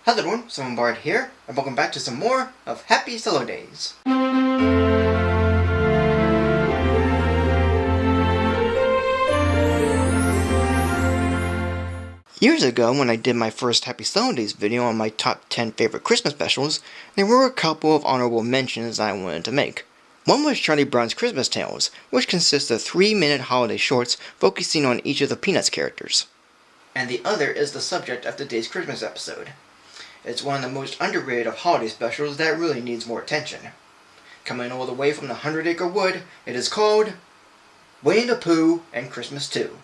Hello everyone, Simon Bard here, and welcome back to some more of Happy Sulli-Days. Years ago, when I did my first Happy Sulli-Days video on my top 10 favorite Christmas specials, there were a couple of honorable mentions I wanted to make. One was Charlie Brown's Christmas Tales, which consists of 3-minute holiday shorts focusing on each of the Peanuts characters. And the other is the subject of today's Christmas episode. It's one of the most underrated of holiday specials that really needs more attention. Coming all the way from the Hundred-Acre Wood, it is called Winnie the Pooh and Christmas 2.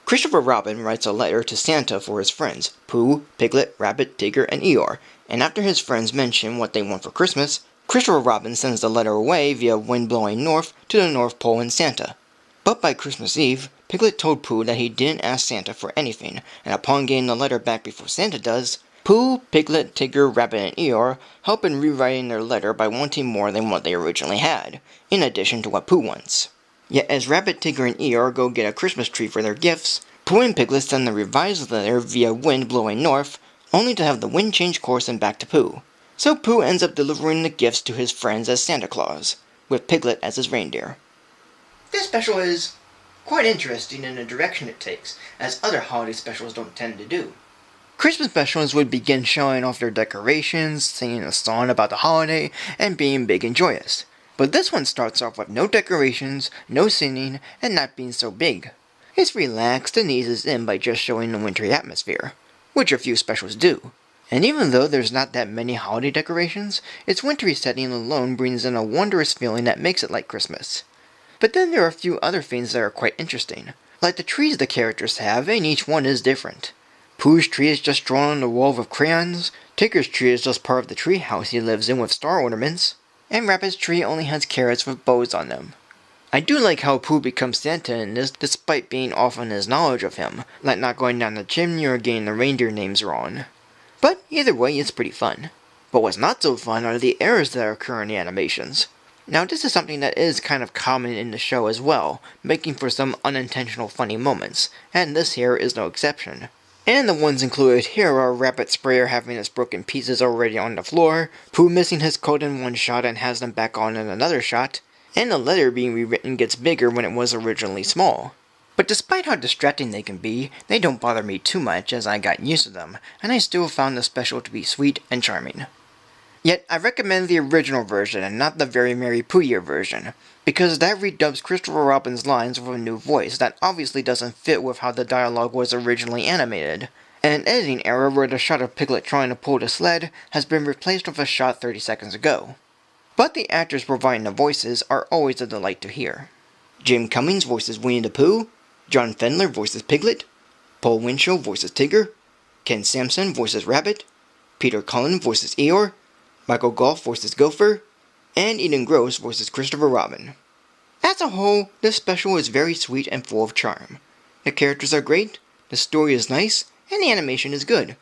Christopher Robin writes a letter to Santa for his friends, Pooh, Piglet, Rabbit, Tigger, and Eeyore, and after his friends mention what they want for Christmas, Christopher Robin sends the letter away via wind blowing north to the North Pole and Santa. But by Christmas Eve, Piglet told Pooh that he didn't ask Santa for anything, and upon getting the letter back before Santa does, Pooh, Piglet, Tigger, Rabbit, and Eeyore help in rewriting their letter by wanting more than what they originally had, in addition to what Pooh wants. Yet as Rabbit, Tigger, and Eeyore go get a Christmas tree for their gifts, Pooh and Piglet send the revised letter via wind blowing north, only to have the wind change course and back to Pooh. So Pooh ends up delivering the gifts to his friends as Santa Claus, with Piglet as his reindeer. This special is quite interesting in the direction it takes, as other holiday specials don't tend to do. Christmas specials would begin showing off their decorations, singing a song about the holiday, and being big and joyous. But this one starts off with no decorations, no singing, and not being so big. It's relaxed and eases in by just showing the wintry atmosphere, which a few specials do. And even though there's not that many holiday decorations, its wintry setting alone brings in a wondrous feeling that makes it like Christmas. But then there are a few other things that are quite interesting, like the trees the characters have, and each one is different. Pooh's tree is just drawn on the wall with crayons, Tigger's tree is just part of the tree house he lives in with star ornaments, and Rabbit's tree only has carrots with bows on them. I do like how Pooh becomes Santa in this despite being off on his knowledge of him, like not going down the chimney or getting the reindeer names wrong. But either way, it's pretty fun. But what's not so fun are the errors that occur in the animations. Now this is something that is kind of common in the show as well, making for some unintentional funny moments, and this here is no exception. And the ones included here are Rabbit Sprayer having his broken pieces already on the floor, Pooh missing his coat in one shot and has them back on in another shot, and the letter being rewritten gets bigger when it was originally small. But despite how distracting they can be, they don't bother me too much as I got used to them, and I still found the special to be sweet and charming. Yet, I recommend the original version and not the Very Merry Pooh Year version, because that redubs Christopher Robin's lines with a new voice that obviously doesn't fit with how the dialogue was originally animated, and an editing error where the shot of Piglet trying to pull the sled has been replaced with a shot 30 seconds ago. But the actors providing the voices are always a delight to hear. Jim Cummings voices Winnie the Pooh, John Fendler voices Piglet, Paul Winchell voices Tigger, Ken Sampson voices Rabbit, Peter Cullen voices Eeyore, Michael Goff voices Gopher, and Eden Gross voices Christopher Robin. As a whole, this special is very sweet and full of charm. The characters are great, the story is nice, and the animation is good.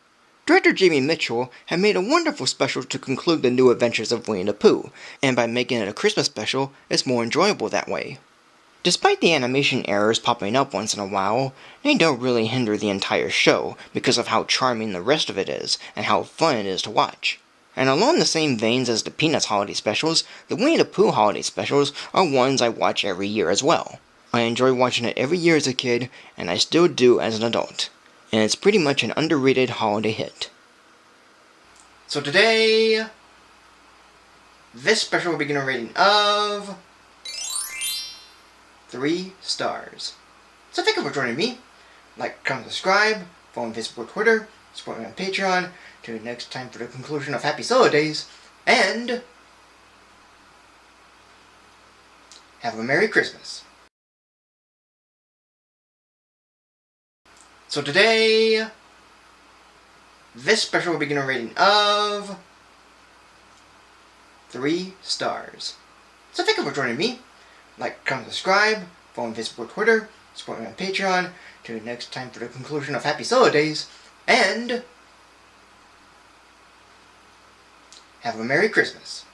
Director Jamie Mitchell had made a wonderful special to conclude the new adventures of Winnie the Pooh, and by making it a Christmas special, it's more enjoyable that way. Despite the animation errors popping up once in a while, they don't really hinder the entire show because of how charming the rest of it is, and how fun it is to watch. And along the same veins as the Peanuts holiday specials, the Winnie the Pooh holiday specials are ones I watch every year as well. I enjoy watching it every year as a kid, and I still do as an adult. And it's pretty much an underrated holiday hit. So today, this special will be getting a rating of 3 stars. So thank you for joining me. Like, comment, subscribe, follow me on Facebook, Twitter, support me on Patreon. Till next time for the conclusion of Happy Sulli-Days, and have a Merry Christmas. So today, this special will be getting a rating of 3 stars. So thank you for joining me. Like, comment, subscribe, follow me on Facebook, Twitter, support me on Patreon. Till next time for the conclusion of Happy Sulli-Days, and have a Merry Christmas.